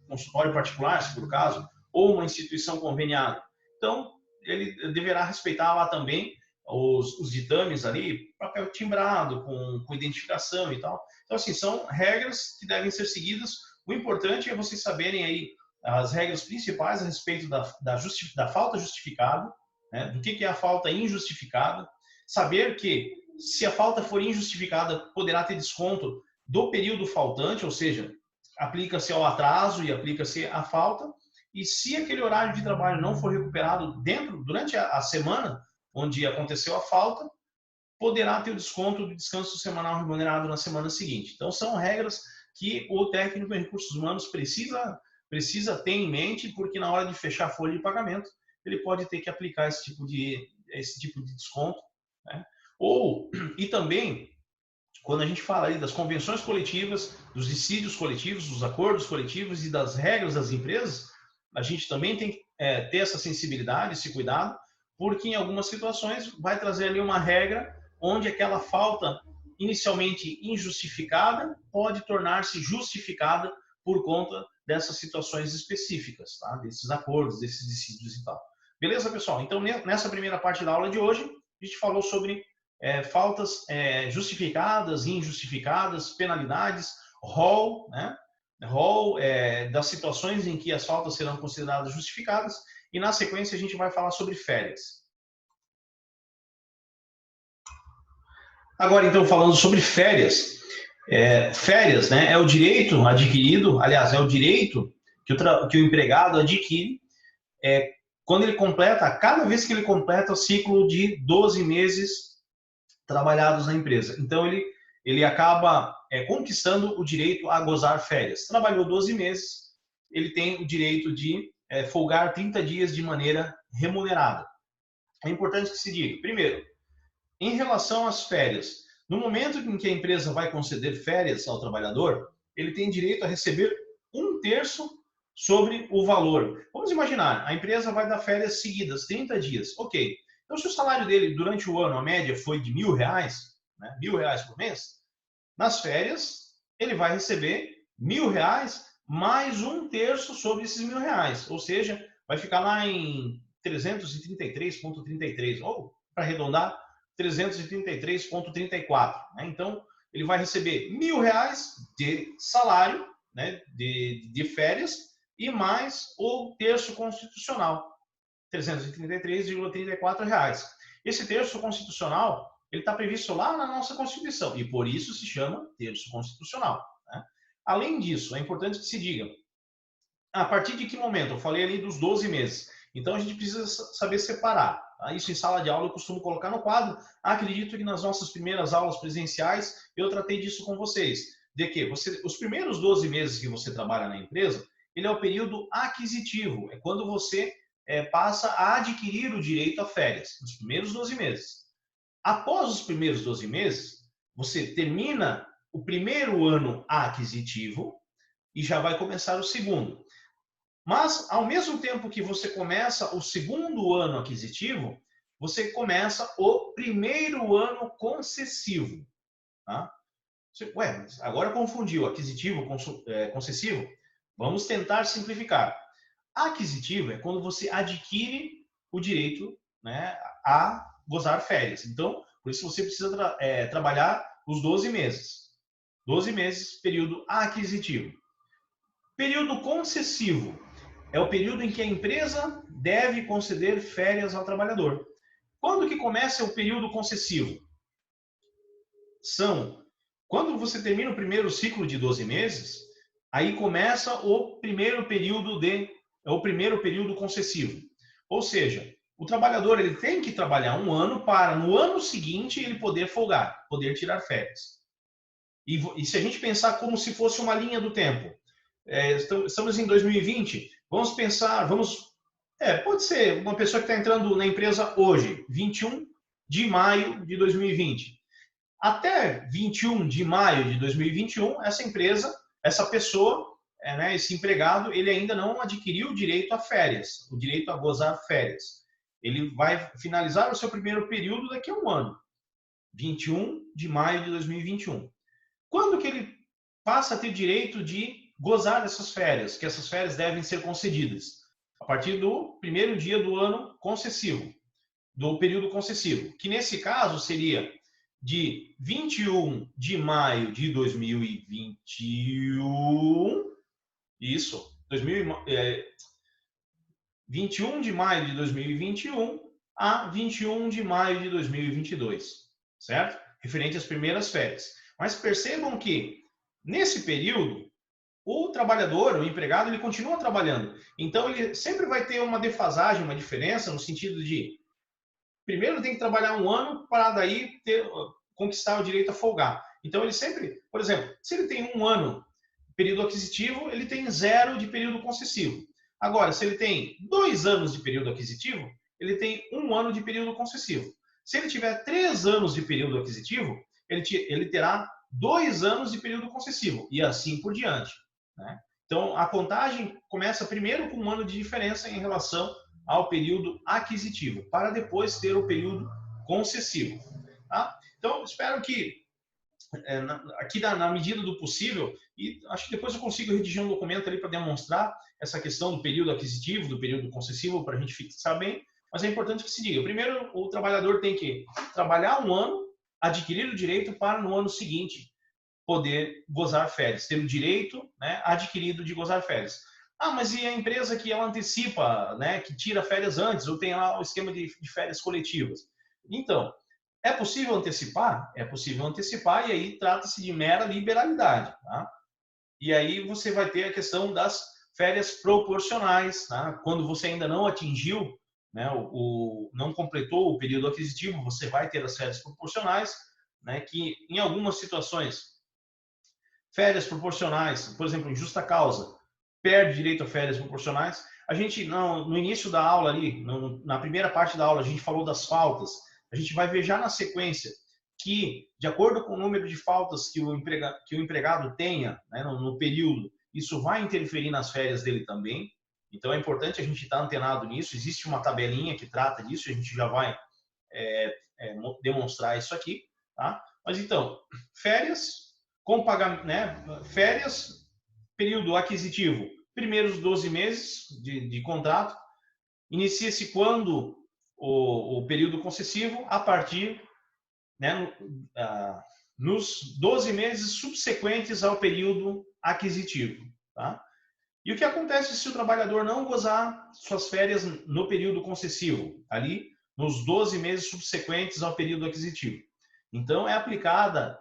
consultório particular, se for o caso, ou uma instituição conveniada. Então, ele deverá respeitar lá também os ditames ali, papel timbrado, com identificação e tal. Então, assim, são regras que devem ser seguidas. O importante é vocês saberem aí as regras principais a respeito da falta justificada, né? Do que é a falta injustificada. Saber que, se a falta for injustificada, poderá ter desconto do período faltante, ou seja, aplica-se ao atraso e aplica-se à falta. E se aquele horário de trabalho não for recuperado durante a semana onde aconteceu a falta, poderá ter o desconto do descanso semanal remunerado na semana seguinte. Então, são regras que o técnico em recursos humanos precisa ter em mente, porque na hora de fechar a folha de pagamento, ele pode ter que aplicar esse tipo de desconto, né? E também, quando a gente fala aí das convenções coletivas, dos dissídios coletivos, dos acordos coletivos e das regras das empresas, a gente também tem que ter essa sensibilidade, esse cuidado, porque em algumas situações vai trazer ali uma regra onde aquela falta inicialmente injustificada pode tornar-se justificada por conta dessas situações específicas, tá? Desses acordos, desses dissídios e tal. Beleza, pessoal? Então, nessa primeira parte da aula de hoje, a gente falou sobre faltas justificadas, injustificadas, penalidades, rol, né? Rol das situações em que as faltas serão consideradas justificadas, e na sequência a gente vai falar sobre férias. Agora, então, falando sobre férias. Férias, né, é o direito adquirido, aliás, é o direito que o empregado adquire quando ele cada vez que ele completa o ciclo de 12 meses trabalhados na empresa. Então, ele acaba conquistando o direito a gozar férias. Trabalhou 12 meses, ele tem o direito de folgar 30 dias de maneira remunerada. É importante que se diga, primeiro, em relação às férias, no momento em que a empresa vai conceder férias ao trabalhador, ele tem direito a receber 1/3 sobre o valor. Vamos imaginar, a empresa vai dar férias seguidas, 30 dias. Ok. Então, se o salário dele durante o ano, a média, foi de R$1.000, né, R$1.000 por mês, nas férias, ele vai receber R$1.000 mais 1/3 sobre esses R$1.000. Ou seja, vai ficar lá em 333,33, ou, para arredondar, 333,34. Né? Então, ele vai receber R$1.000 de salário, né, de férias, e mais o terço constitucional, R$333,34. Esse terço constitucional ele está previsto lá na nossa Constituição, e por isso se chama terço constitucional. Né? Além disso, é importante que se diga, a partir de que momento? Eu falei ali dos 12 meses. Então, a gente precisa saber separar. Tá? Isso em sala de aula eu costumo colocar no quadro. Acredito que nas nossas primeiras aulas presenciais eu tratei disso com vocês. De que os primeiros 12 meses que você trabalha na empresa, ele é o período aquisitivo. É quando você passa a adquirir o direito a férias. Nos primeiros 12 meses. Após os primeiros 12 meses, você termina o primeiro ano aquisitivo e já vai começar o segundo. Mas, ao mesmo tempo que você começa o segundo ano aquisitivo, você começa o primeiro ano concessivo. Tá? Mas agora confundiu aquisitivo com concessivo? Vamos tentar simplificar. Aquisitivo é quando você adquire o direito, né, a gozar férias. Então, por isso você precisa trabalhar os 12 meses. 12 meses, período aquisitivo. Período concessivo é o período em que a empresa deve conceder férias ao trabalhador. Quando que começa o período concessivo? Quando você termina o primeiro ciclo de 12 meses, aí começa o primeiro período concessivo. Ou seja, o trabalhador ele tem que trabalhar um ano para, no ano seguinte, ele poder folgar, poder tirar férias. E se a gente pensar como se fosse uma linha do tempo, estamos em 2020, vamos pensar, pode ser uma pessoa que está entrando na empresa hoje, 21 de maio de 2020. Até 21 de maio de 2021, essa pessoa, esse empregado, ele ainda não adquiriu o direito a férias, o direito a gozar férias. Ele vai finalizar o seu primeiro período daqui a um ano, 21 de maio de 2021. Quando que ele passa a ter direito de gozar dessas férias, que essas férias devem ser concedidas? A partir do primeiro dia do ano concessivo, do período concessivo, que nesse caso seria de 21 de maio de 2021, 21 de maio de 2021 a 21 de maio de 2022, certo? Referente às primeiras férias. Mas percebam que, nesse período, o trabalhador, o empregado, ele continua trabalhando. Então, ele sempre vai ter uma defasagem, uma diferença, no sentido de, primeiro tem que trabalhar um ano para daí conquistar o direito a folgar. Então, ele sempre, por exemplo, se ele tem um ano de período aquisitivo, ele tem 0 de período concessivo. Agora, se ele tem 2 anos de período aquisitivo, ele tem 1 ano de período concessivo. Se ele tiver 3 anos de período aquisitivo, ele terá 2 anos de período concessivo, e assim por diante, né? Então, a contagem começa primeiro com 1 ano de diferença em relação ao período aquisitivo, para depois ter o período concessivo. Tá? Então, espero que, aqui na medida do possível, e acho que depois eu consigo redigir um documento ali para demonstrar essa questão do período aquisitivo, do período concessivo, para a gente fixar bem, mas é importante que se diga. Primeiro, o trabalhador tem que trabalhar um ano, adquirir o direito para, no ano seguinte, poder gozar férias, ter o direito, né, adquirido de gozar férias. Ah, mas e a empresa que ela antecipa, né, que tira férias antes, ou tem lá o esquema de férias coletivas? Então, é possível antecipar? É possível antecipar, e aí trata-se de mera liberalidade. Tá? E aí você vai ter a questão das férias proporcionais. Tá? Quando você ainda não atingiu, né, não completou o período aquisitivo, você vai ter as férias proporcionais, né, que em algumas situações, férias proporcionais, por exemplo, em justa causa, perde direito a férias proporcionais. A gente, no início da aula ali, na primeira parte da aula, a gente falou das faltas. A gente vai ver já na sequência que, de acordo com o número de faltas que o empregado tenha, né, no período, isso vai interferir nas férias dele também. Então, é importante a gente estar antenado nisso. Existe uma tabelinha que trata disso, a gente já vai demonstrar isso aqui. Tá? Mas, então, férias, com pagamento, né, férias, período aquisitivo, primeiros 12 meses de contrato, inicia-se quando o período concessivo, a partir, né, nos 12 meses subsequentes ao período aquisitivo. Tá? E o que acontece se o trabalhador não gozar suas férias no período concessivo, ali nos 12 meses subsequentes ao período aquisitivo? Então, é aplicada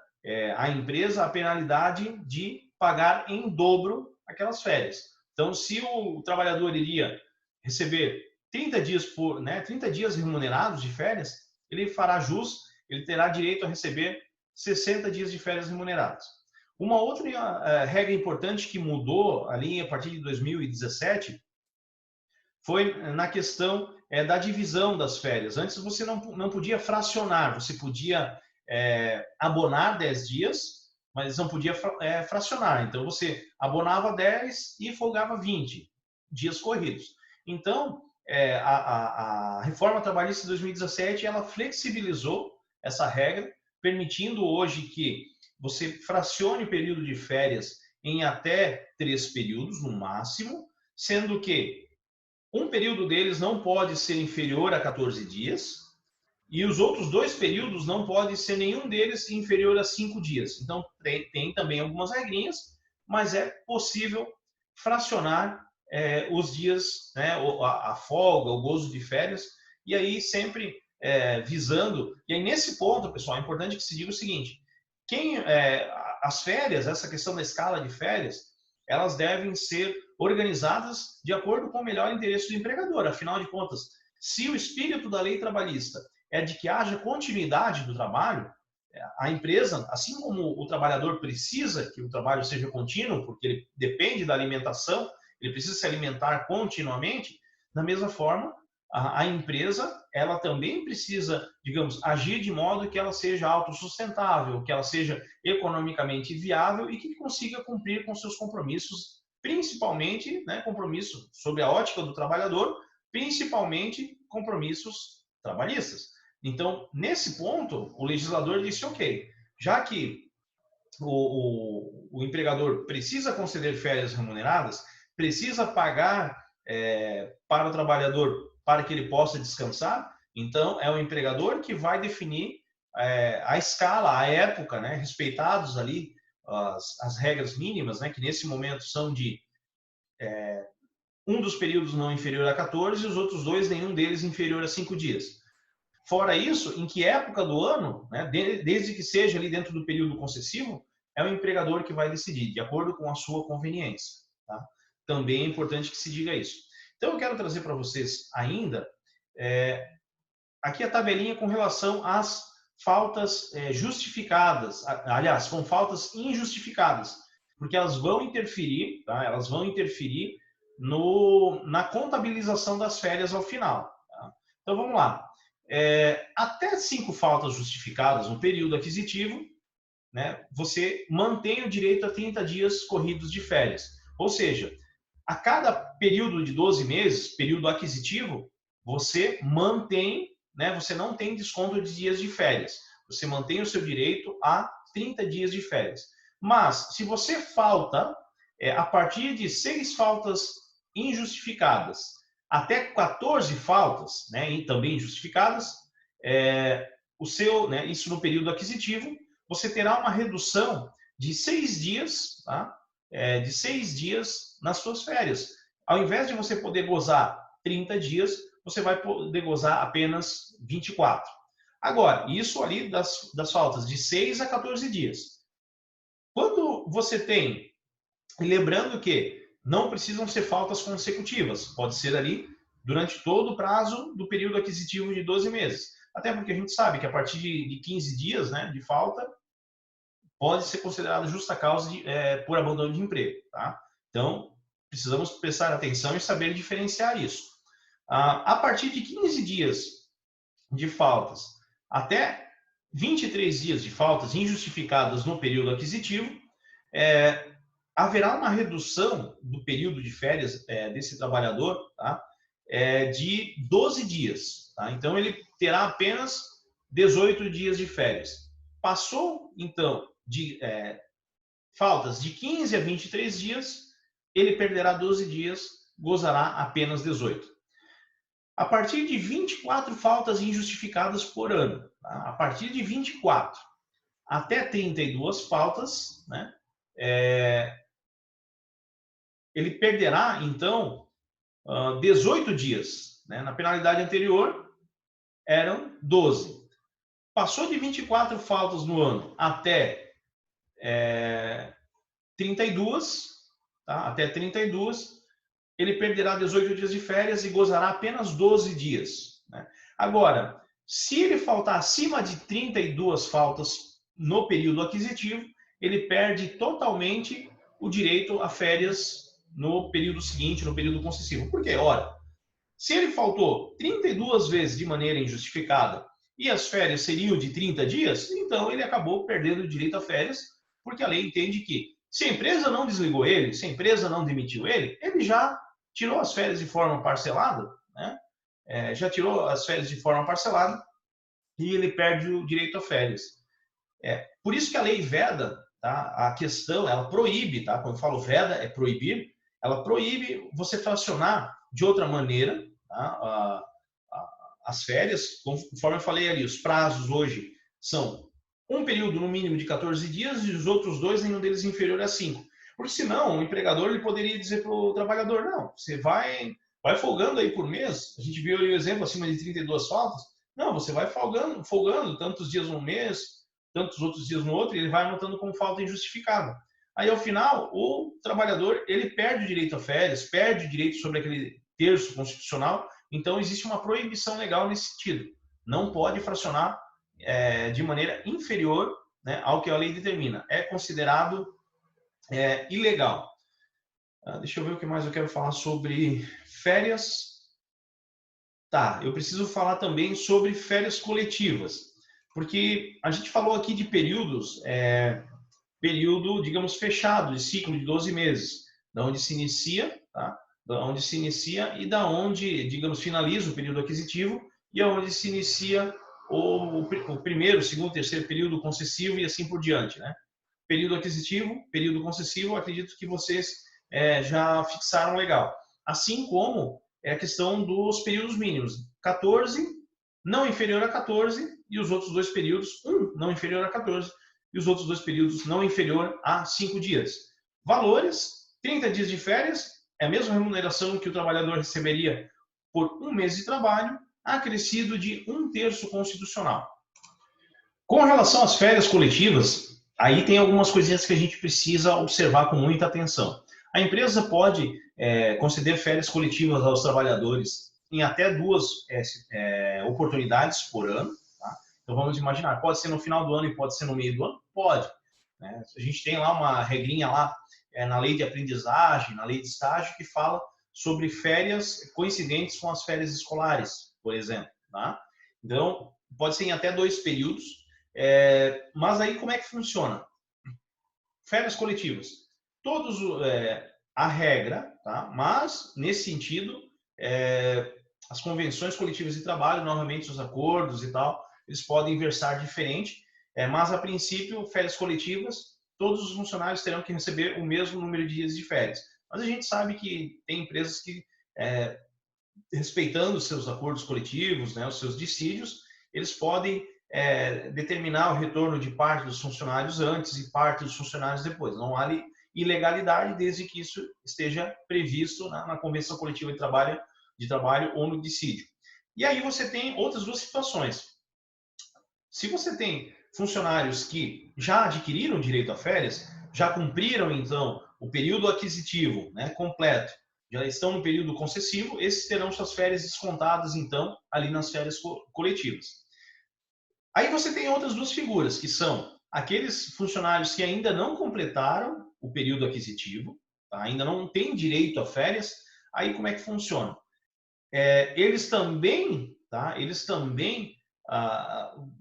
à empresa a penalidade de pagar em dobro aquelas férias. Então, se o trabalhador iria receber 30 dias remunerados de férias, ele fará jus, ele terá direito a receber 60 dias de férias remuneradas. Uma outra regra importante que mudou ali a partir de 2017 foi na questão da divisão das férias. Antes você não podia fracionar, você podia abonar 10 dias, mas não podia fracionar. Então, você abonava 10 e folgava 20 dias corridos. Então, a reforma trabalhista de 2017, ela flexibilizou essa regra, permitindo hoje que você fracione o período de férias em até 3 períodos, no máximo, sendo que um período deles não pode ser inferior a 14 dias, E os outros 2 períodos não pode ser nenhum deles inferior a 5 dias. Então, tem também algumas regrinhas, mas é possível fracionar os dias, né, a folga, o gozo de férias, e aí sempre visando. E aí, nesse ponto, pessoal, é importante que se diga o seguinte: as férias, essa questão da escala de férias, elas devem ser organizadas de acordo com o melhor interesse do empregador. Afinal de contas, se o espírito da lei trabalhista é de que haja continuidade do trabalho, a empresa, assim como o trabalhador precisa que o trabalho seja contínuo, porque ele depende da alimentação, ele precisa se alimentar continuamente, da mesma forma, a empresa, ela também precisa, digamos, agir de modo que ela seja autossustentável, que ela seja economicamente viável e que consiga cumprir com seus compromissos, principalmente, né, compromisso sob a ótica do trabalhador, principalmente compromissos trabalhistas. Então, nesse ponto, o legislador disse, ok, já que o empregador precisa conceder férias remuneradas, precisa pagar para o trabalhador para que ele possa descansar, então é o empregador que vai definir a escala, a época, né, respeitados ali as regras mínimas, né, que nesse momento são de um dos períodos não inferior a 14 e os outros 2, nenhum deles inferior a 5 dias. Fora isso, em que época do ano, né, desde que seja ali dentro do período concessivo, é o empregador que vai decidir, de acordo com a sua conveniência. Tá? Também é importante que se diga isso. Então, eu quero trazer para vocês ainda aqui a tabelinha com relação às faltas justificadas, aliás, com faltas injustificadas, porque elas vão interferir, tá? Elas vão interferir na contabilização das férias ao final. Tá? Então, vamos lá. Até 5 faltas justificadas no período aquisitivo, né, você mantém o direito a 30 dias corridos de férias. Ou seja, a cada período de 12 meses, período aquisitivo, você mantém, né, você não tem desconto de dias de férias. Você mantém o seu direito a 30 dias de férias. Mas, se você falta, a partir de 6 faltas injustificadas, até 14 faltas, né, e também justificadas, isso no período aquisitivo, você terá uma redução de 6 dias, tá? De 6 dias nas suas férias. Ao invés de você poder gozar 30 dias, você vai poder gozar apenas 24. Agora, isso ali das faltas de 6 a 14 dias. Quando você tem, lembrando que não precisam ser faltas consecutivas, pode ser ali durante todo o prazo do período aquisitivo de 12 meses. Até porque a gente sabe que a partir de 15 dias, né, de falta, pode ser considerado justa causa por abandono de emprego. Tá? Então, precisamos prestar atenção e saber diferenciar isso. A partir de 15 dias de faltas até 23 dias de faltas injustificadas no período aquisitivo, haverá uma redução do período de férias desse trabalhador, tá? De 12 dias. Tá? Então, ele terá apenas 18 dias de férias. Passou, então, de faltas de 15 a 23 dias, ele perderá 12 dias, gozará apenas 18. A partir de 24 faltas injustificadas por ano, tá? A partir de 24 até 32 faltas, né, ele perderá, então, 18 dias. Né? Na penalidade anterior, eram 12. Passou de 24 faltas no ano até 32, tá? Até 32, ele perderá 18 dias de férias e gozará apenas 12 dias. Né? Agora, se ele faltar acima de 32 faltas no período aquisitivo, ele perde totalmente o direito a férias no período seguinte, no período concessivo. Por quê? Ora, se ele faltou 32 vezes de maneira injustificada e as férias seriam de 30 dias, então ele acabou perdendo o direito a férias, porque a lei entende que se a empresa não desligou ele, se a empresa não demitiu ele, ele já tirou as férias de forma parcelada, né? Já tirou as férias de forma parcelada e ele perde o direito a férias. Por isso que a lei veda, tá? A questão, ela proíbe, tá? Quando eu falo veda, é proibir, ela proíbe você fracionar de outra maneira, tá? as férias, conforme eu falei ali, os prazos hoje são um período no mínimo de 14 dias e os outros dois, nenhum deles inferior a 5. Porque senão o empregador ele poderia dizer para o trabalhador, não, você vai folgando aí por mês, a gente viu ali o exemplo acima de 32 faltas, não, você vai folgando tantos dias no mês, tantos outros dias no outro, e ele vai anotando como falta injustificada. Aí, ao final, o trabalhador ele perde o direito a férias, perde o direito sobre aquele terço constitucional, então existe uma proibição legal nesse sentido. Não pode fracionar de maneira inferior, né, ao que a lei determina. É considerado ilegal. Deixa eu ver o que mais eu quero falar sobre férias. Tá, eu preciso falar também sobre férias coletivas, porque a gente falou aqui de períodos, período, digamos, fechado, de ciclo de 12 meses, da onde se inicia, tá? Da onde se inicia e da onde, digamos, finaliza o período aquisitivo e aonde se inicia o primeiro, segundo, terceiro período concessivo e assim por diante, né? Período aquisitivo, período concessivo, acredito que vocês já fixaram legal. Assim como a questão dos períodos mínimos. 14, não inferior a 14, e os outros dois períodos, não inferior a 14, e os outros dois períodos não inferior a 5 dias. Valores, 30 dias de férias, é a mesma remuneração que o trabalhador receberia por um mês de trabalho, acrescido de 1/3 constitucional. Com relação às férias coletivas, aí tem algumas coisinhas que a gente precisa observar com muita atenção. A empresa pode conceder férias coletivas aos trabalhadores em até 2 oportunidades por ano. Tá? Então vamos imaginar, pode ser no final do ano e pode ser no meio do ano? Pode. Né? A gente tem lá uma regrinha lá na lei de aprendizagem, na lei de estágio, que fala sobre férias coincidentes com as férias escolares, por exemplo. Tá? Então, pode ser em até 2 períodos. Mas aí como é que funciona? Férias coletivas. Todos a regra, tá? Mas nesse sentido, as convenções coletivas de trabalho, novamente os acordos e tal, eles podem versar diferente, mas a princípio, férias coletivas, todos os funcionários terão que receber o mesmo número de dias de férias. Mas a gente sabe que tem empresas que, respeitando os seus acordos coletivos, né, os seus dissídios, eles podem determinar o retorno de parte dos funcionários antes e parte dos funcionários depois. Não há ilegalidade desde que isso esteja previsto na Convenção Coletiva de Trabalho ou no dissídio. E aí você tem outras 2 situações. Se você tem funcionários que já adquiriram direito a férias, já cumpriram, então, o período aquisitivo, né, completo, já estão no período concessivo, esses terão suas férias descontadas, então, ali nas férias coletivas. Aí você tem outras 2 figuras, que são aqueles funcionários que ainda não completaram o período aquisitivo, tá? Ainda não têm direito a férias. Aí como é que funciona? Eles também, tá? Eles também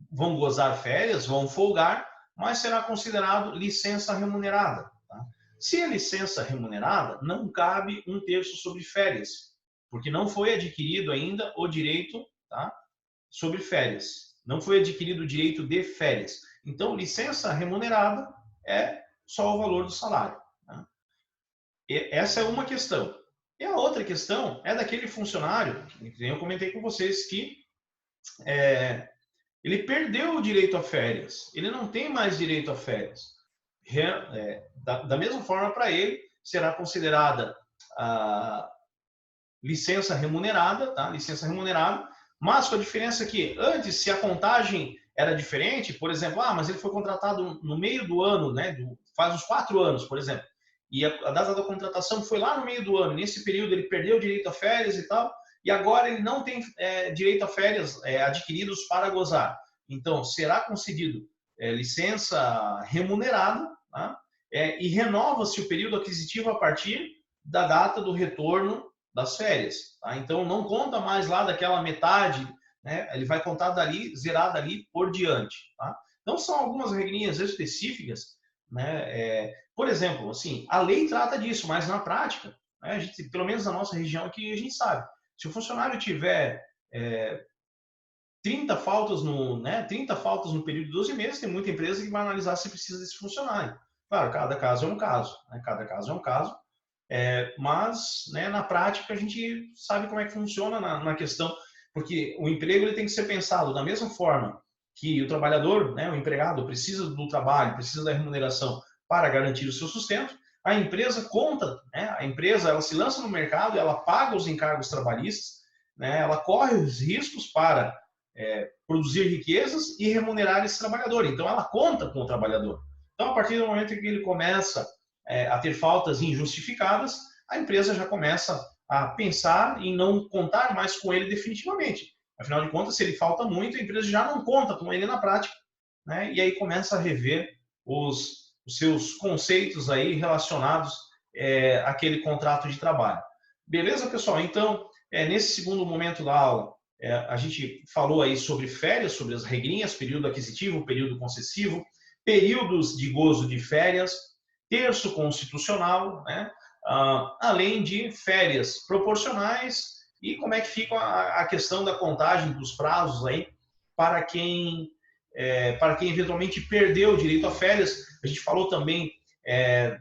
vão gozar férias, vão folgar, mas será considerado licença remunerada. Tá? Se é licença remunerada, não cabe 1/3 sobre férias, porque não foi adquirido ainda o direito, tá, sobre férias. Não foi adquirido o direito de férias. Então, licença remunerada é só o valor do salário. Né? Essa é uma questão. E a outra questão é daquele funcionário, que eu comentei com vocês, que ele perdeu o direito a férias. Ele não tem mais direito a férias. Da mesma forma, para ele, será considerada a licença remunerada, tá? Licença remunerada, mas com a diferença que antes, se a contagem era diferente, por exemplo, mas ele foi contratado no meio do ano, né? Faz uns 4 anos, por exemplo, e a data da contratação foi lá no meio do ano. Nesse período ele perdeu o direito a férias e tal, e agora ele não tem direito a férias adquiridos para gozar. Então, será concedido licença remunerada, tá? E renova-se o período aquisitivo a partir da data do retorno das férias. Tá? Então, não conta mais lá daquela metade, né? Ele vai contar dali, zerado ali por diante. Tá? Então, são algumas regrinhas específicas. Né? Por exemplo, assim, a lei trata disso, mas na prática, né, a gente, pelo menos na nossa região aqui, a gente sabe. Se o funcionário tiver 30 faltas no período de 12 meses, tem muita empresa que vai analisar se precisa desse funcionário. Claro, cada caso é um caso. Né? Cada caso é um caso. Mas, né, na prática, a gente sabe como é que funciona na questão Porque o emprego ele tem que ser pensado da mesma forma que o trabalhador, né, o empregado, precisa do trabalho, precisa da remuneração para garantir o seu sustento. A empresa conta, né, a empresa ela se lança no mercado, ela paga os encargos trabalhistas, né, ela corre os riscos para produzir riquezas e remunerar esse trabalhador. Então, ela conta com o trabalhador. Então, a partir do momento em que ele começa a ter faltas injustificadas, a empresa já começa a pensar em não contar mais com ele definitivamente. Afinal de contas, se ele falta muito, a empresa já não conta com ele na prática, né? E aí começa a rever os seus conceitos aí relacionados àquele contrato de trabalho. Beleza, pessoal? Então, nesse segundo momento da aula, a gente falou aí sobre férias, sobre as regrinhas, período aquisitivo, período concessivo, períodos de gozo de férias, terço constitucional, né? Além de férias proporcionais e como é que fica a questão da contagem dos prazos aí para quem eventualmente perdeu o direito a férias. A gente falou também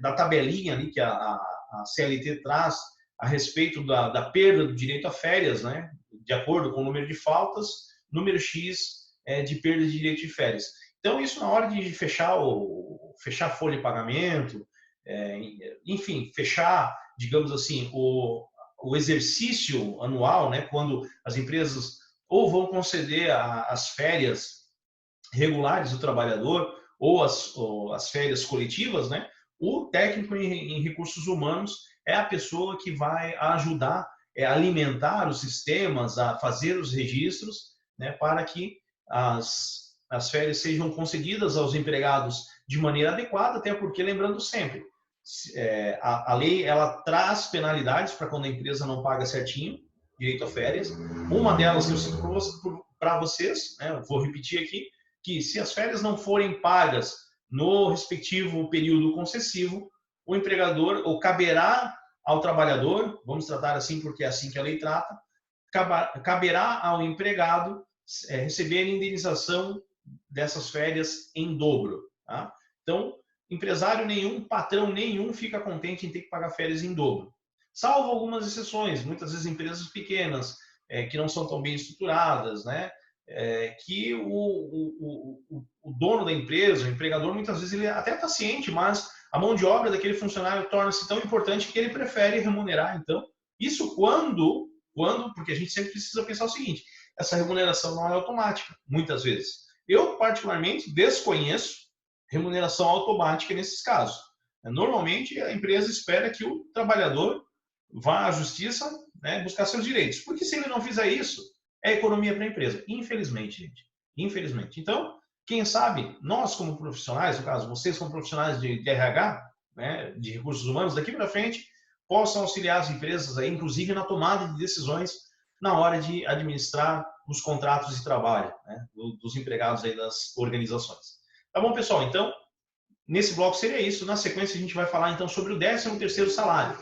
da tabelinha ali que a CLT traz a respeito da perda do direito a férias, né? De acordo com o número de faltas, número X de perda de direito de férias. Então, isso na hora de fechar a folha de pagamento, enfim, fechar, digamos assim, o exercício anual, né, quando as empresas ou vão conceder as férias regulares do trabalhador ou as férias coletivas, né, o técnico em recursos humanos é a pessoa que vai ajudar a alimentar os sistemas, a fazer os registros, né, para que as férias sejam concedidas aos empregados de maneira adequada, até porque, lembrando sempre, a lei ela traz penalidades para quando a empresa não paga certinho direito a férias. Uma delas que eu cito para vocês, né, eu vou repetir aqui, que se as férias não forem pagas no respectivo período concessivo, o empregador, ou caberá ao trabalhador, vamos tratar assim porque é assim que a lei trata, caberá ao empregado receber a indenização dessas férias em dobro. Tá? Então, empresário nenhum, patrão nenhum fica contente em ter que pagar férias em dobro. Salvo algumas exceções, muitas vezes empresas pequenas, que não são tão bem estruturadas, né? Que o dono da empresa, o empregador, muitas vezes ele até está ciente, mas a mão de obra daquele funcionário torna-se tão importante que ele prefere remunerar. Então, isso quando, porque a gente sempre precisa pensar o seguinte, essa remuneração não é automática, muitas vezes. Eu, particularmente, desconheço remuneração automática nesses casos. Normalmente, a empresa espera que o trabalhador vá à justiça, né, buscar seus direitos. Porque se ele não fizer isso, é economia para a empresa. Infelizmente, gente. Infelizmente. Então, quem sabe, nós como profissionais, no caso, vocês como profissionais de RH, né, de recursos humanos, daqui para frente, possam auxiliar as empresas, aí, inclusive na tomada de decisões na hora de administrar os contratos de trabalho, né, dos empregados aí das organizações. Tá bom, pessoal? Então, nesse bloco seria isso. Na sequência, a gente vai falar então sobre o 13º salário.